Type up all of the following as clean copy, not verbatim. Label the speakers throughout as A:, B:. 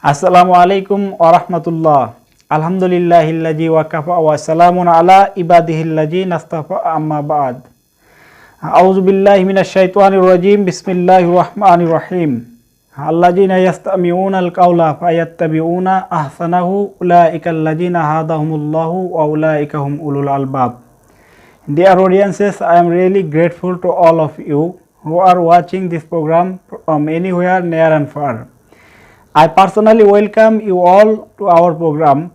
A: Assalamu alaikum wa rahmatullah. Alhamdulillahillazi wa kafa wa salamun ala ibadihillazi nastafa amma ba'd. A'udzu billahi minash shaitanir rajim. Bismillahir rahmanir rahim. Allazina yastami'una al-qawla fayattabi'una ahsanahu ulaika allazina hadahumullahu wa ulaika hum ulul albab. Dear audiences, I am really grateful to all of you who are watching this program from anywhere near and far. I personally welcome you all to our program.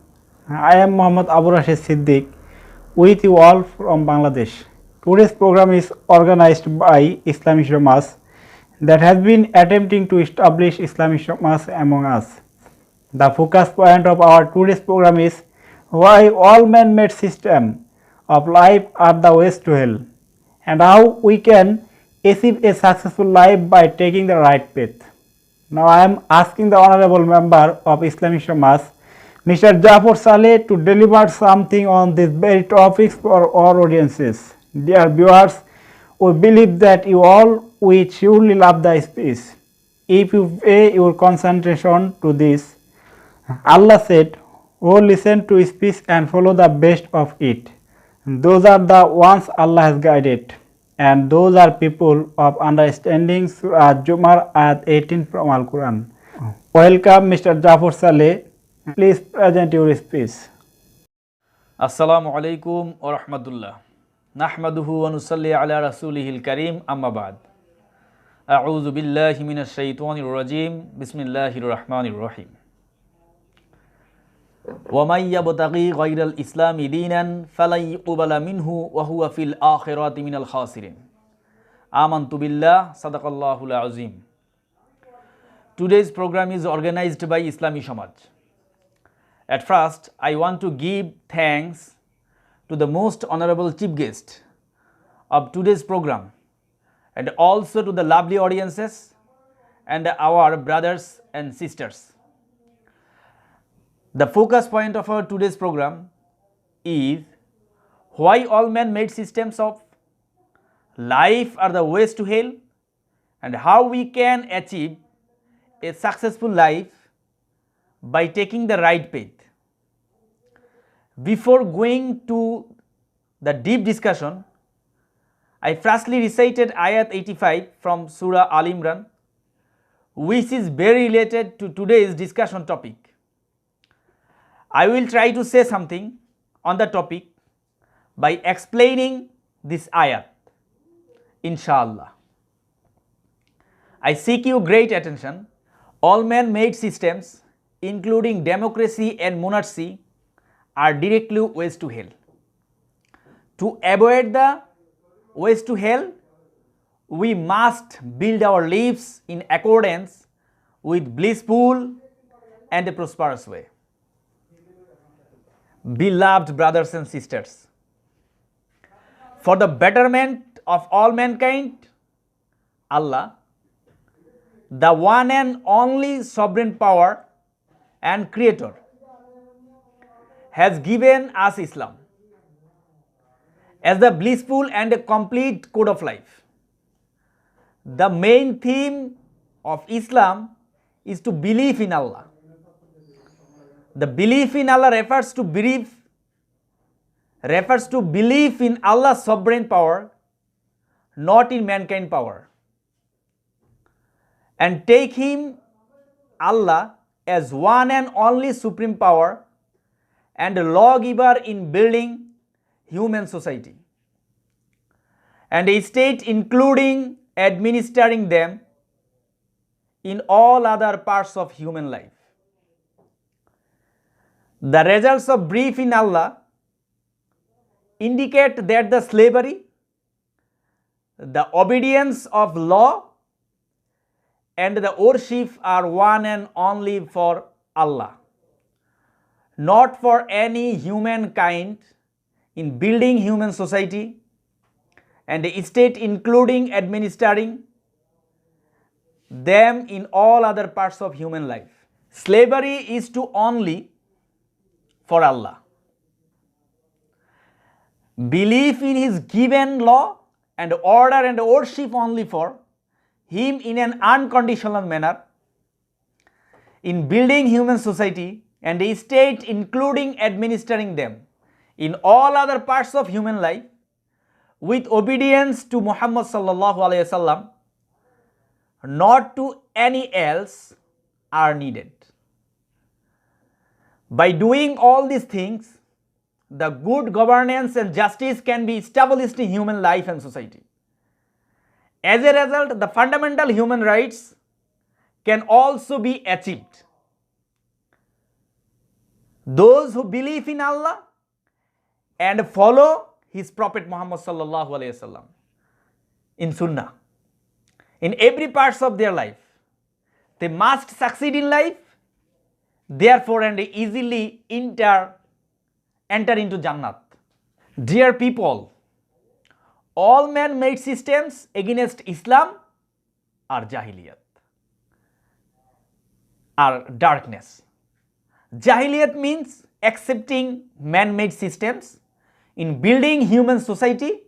A: I am Muhammad Abu Rashid Siddiq with you all from Bangladesh. Today's program is organized by Islamic Jamas that has been attempting to establish Islamic Jamas among us. The focus point of our today's program is why all man-made systems of life are the ways to hell and how we can achieve a successful life by taking the right path. Now I am asking the honorable member of Islamic Jamas, Mr. Jafar Saleh, to deliver something on these very topics for our audiences. Dear viewers, we believe that you all will surely love the speech. If you pay your concentration to this, Allah said, "Oh, listen to speech and follow the best of it. Those are the ones Allah has guided. And those are people of understanding." Surah Jumar ayat 18 from Al Quran. Welcome Mr. Jafar Saleh. Please present your speech.
B: Assalamu alaikum wa rahmatullah. Nahmaduhu wa nusalli ala rasulihil kareem amma ba'd. A'udhu billahi minash shaitanir rajim. Bismillahir rahmanir rahim. وَمَنْ يَبْتَغِي غَيْرَ الْإِسْلَامِ دِينًا فَلَنْ يُقْبَلَ مِنْهُ وَهُوَ فِي الْآخِرَةِ مِنَ الْخَاسِرِينَ. آمَنْتُ بِاللَّهِ صَدَقَ اللَّهُ الْعَظِيمُ. Today's program is organized by Islamic Samaj. At first, I want to give thanks to the most honorable chief guest of today's program and also to the lovely audiences and our brothers and sisters. The focus point of our today's program is why all man-made systems of life are the ways to hell and how we can achieve a successful life by taking the right path. Before going to the deep discussion, I firstly recited ayat 85 from Surah Al Imran, which is very related to today's discussion topic. I will try to say something on the topic by explaining this ayat, inshallah. I seek your great attention. All man-made systems, including democracy and monarchy, are directly ways to hell. To avoid the ways to hell, we must build our lives in accordance with blissful and a prosperous way. Beloved brothers and sisters, for the betterment of all mankind, Allah, the one and only sovereign power and creator, has given us Islam as the blissful and a complete code of life. The main theme of Islam is to believe in Allah. The belief in Allah refers to belief in Allah's sovereign power, not in mankind power, and take Him, Allah, as one and only supreme power and a lawgiver in building human society and a state, including administering them in all other parts of human life. The results of belief in Allah indicate that the slavery, the obedience of law, and the worship are one and only for Allah, not for any humankind in building human society and a state, including administering them in all other parts of human life. Slavery is to only for Allah. Belief in His given law and order and worship only for Him in an unconditional manner in building human society and a state, including administering them in all other parts of human life with obedience to Muhammad sallallahu alaihi wasallam, not to any else, are needed. By doing all these things, the good governance and justice can be established in human life and society. As a result, the fundamental human rights can also be achieved. Those who believe in Allah and follow His Prophet Muhammad sallallahu alaihi wasallam in Sunnah, in every parts of their life, they must succeed in life, therefore, and easily enter into Jannat. Dear people, all man-made systems against Islam are Jahiliyat, are darkness. Jahiliyat means accepting man-made systems in building human society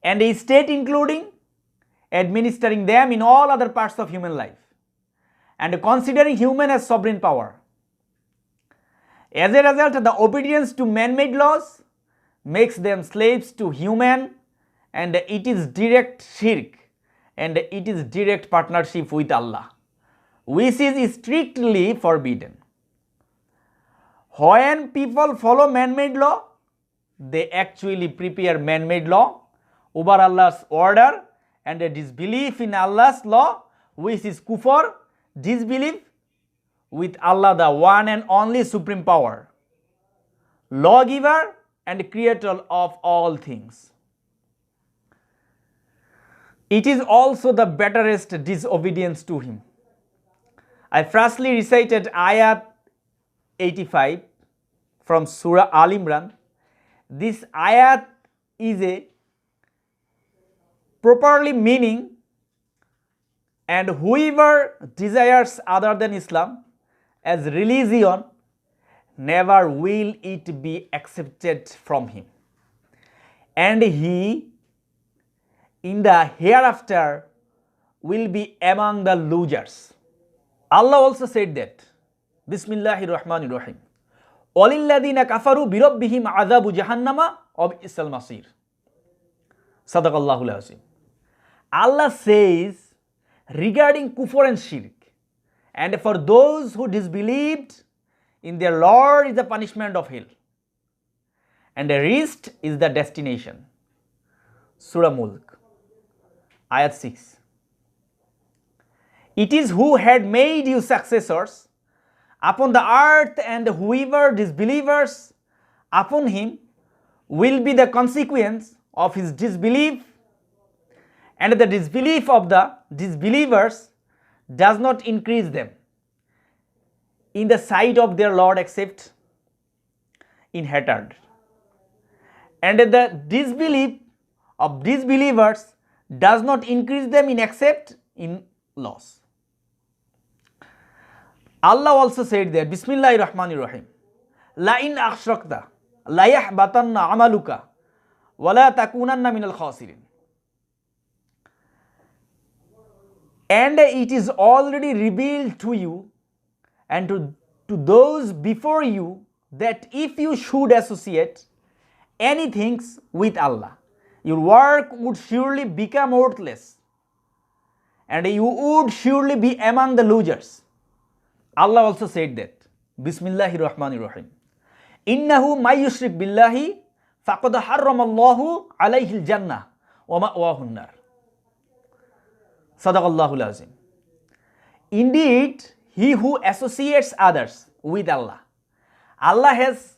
B: and a state, including administering them in all other parts of human life, and considering human as sovereign power. As a result, the obedience to man-made laws makes them slaves to human, and it is direct shirk, and it is direct partnership with Allah, which is strictly forbidden. When people follow man-made law, they actually prepare man-made law over Allah's order, and a disbelief in Allah's law, which is kufr, disbelief with Allah, the one and only supreme power, lawgiver and creator of all things. It is also the bitterest disobedience to Him. I firstly recited ayat 85 from Surah Al Imran. This ayat is a properly meaning, and whoever desires other than Islam as religion, never will it be accepted from him, and he in the hereafter will be among the losers. Allah also said that, Bismillahir Rahmanir Rahim, Walilladina kafaru birabbihim azabu jahannama wa bi'sal masir. Sadaqallahul azim. Allah says regarding kufr and shirk, and for those who disbelieved in their Lord is the punishment of hell, and the rest is the destination. Surah Mulk, ayat 6. It is who had made you successors upon the earth, and whoever disbelievers upon him will be the consequence of his disbelief, and the disbelief of the disbelievers does not increase them in the sight of their Lord except in hatred, and the disbelief of disbelievers does not increase them in except in loss. Allah also said there, Bismillahir Rahmanir Rahim, La in akhshrakta la yahbatanna amaluka wa la takunanna minal khasirin. And it is already revealed to you and to those before you that if you should associate anything with Allah, your work would surely become worthless, and you would surely be among the losers. Allah also said that, Bismillahir Rahmanir Rahim, Innahu may yushrik billahi faqad harramallahu alayhi al-jannah wa ma'wahu an-nar. Sadaqallahul azim. Indeed, he who associates others with Allah, Allah has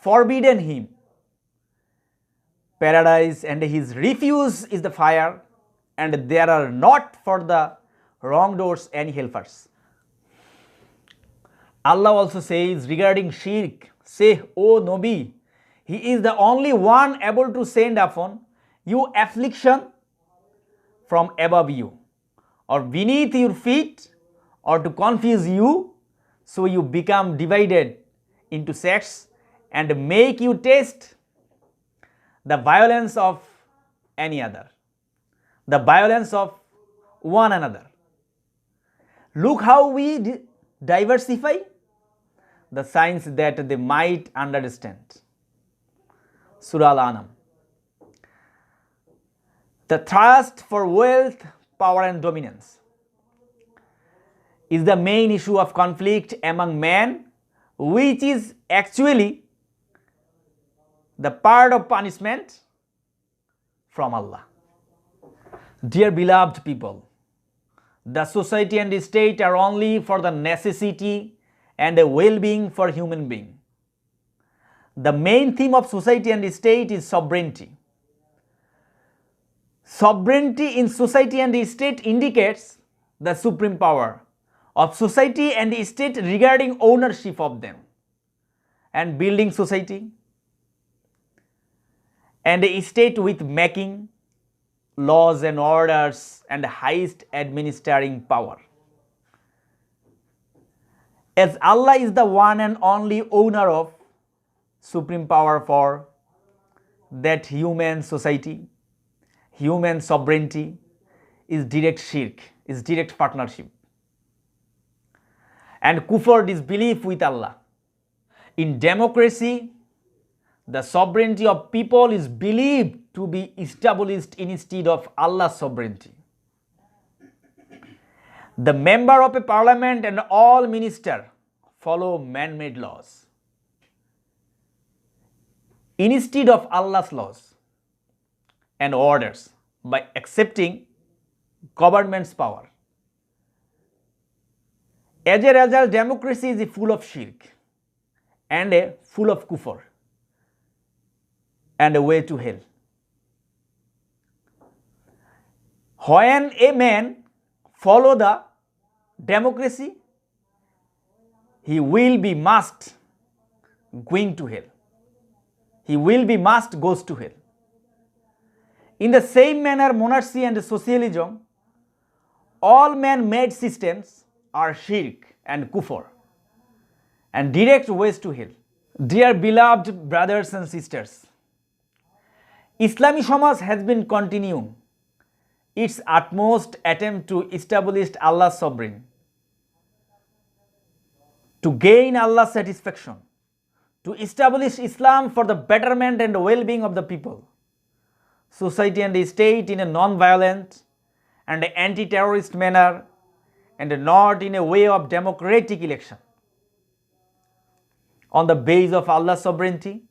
B: forbidden him paradise, and his refuge is the fire, and there are not for the wrongdoers any helpers. Allah also says regarding shirk, say, O Nabi, He is the only one able to send upon you affliction from above you or beneath your feet, or to confuse you so you become divided into sects and make you taste the violence of any other, the violence of one another. Look how we diversify the signs that they might understand. Surah Al-Anam. The thirst for wealth, power and dominance is the main issue of conflict among men, which is actually the part of punishment from Allah. Dear beloved people, the society and the state are only for the necessity and the well-being for human being. The main theme of society and the state is sovereignty. Sovereignty in society and the state indicates the supreme power of society and the state regarding ownership of them and building society, and the state with making laws and orders and highest administering power. As Allah is the one and only owner of supreme power for that human society, human sovereignty is direct shirk, is direct partnership. And kufr is belief with Allah. In democracy, the sovereignty of people is believed to be established instead of Allah's sovereignty. The member of a parliament and all ministers follow man-made laws instead of Allah's laws and orders by accepting government's power. As a result, democracy is full of shirk and full of kufr and a way to hell. When a man follow the democracy, he will be must going to hell. He will be must goes to hell. In the same manner, monarchy and socialism, all man-made systems are shirk and kufr and direct ways to hell. Dear beloved brothers and sisters, Islamic Samaj has been continuing its utmost attempt to establish Allah's sovereignty, to gain Allah's satisfaction, to establish Islam for the betterment and well-being of the people, society and the state in a non-violent and anti-terrorist manner, and not in a way of democratic election. On the base of Allah's sovereignty,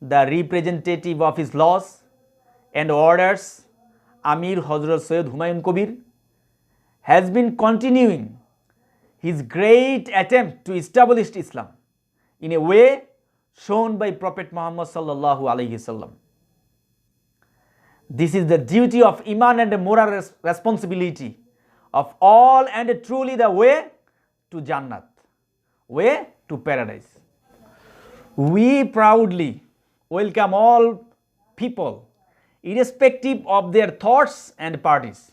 B: the representative of His laws and orders, Amir Hazrat Sayyid Humayun Kabir, has been continuing his great attempt to establish Islam in a way shown by Prophet Muhammad sallallahu alaihi wasallam. This is the duty of Iman and the moral responsibility of all, and truly the way to Jannat, way to paradise. We proudly welcome all people, irrespective of their thoughts and parties.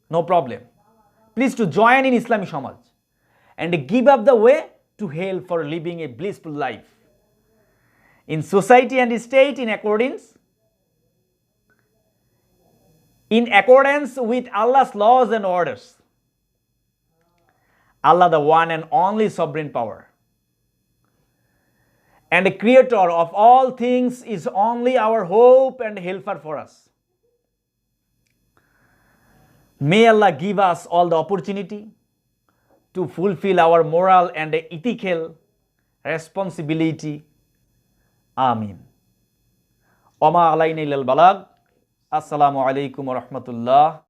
B: No problem. Please to join in Islamic Samaj and give up the way to hell for living a blissful life in society and state in accordance with Allah's laws and orders. Allah, the one and only sovereign power and the creator of all things, is only our hope and helper for us. May Allah give us all the opportunity to fulfill our moral and ethical responsibility. Amin. Wama alayna illal balag. Assalamu alaikum wa rahmatullah.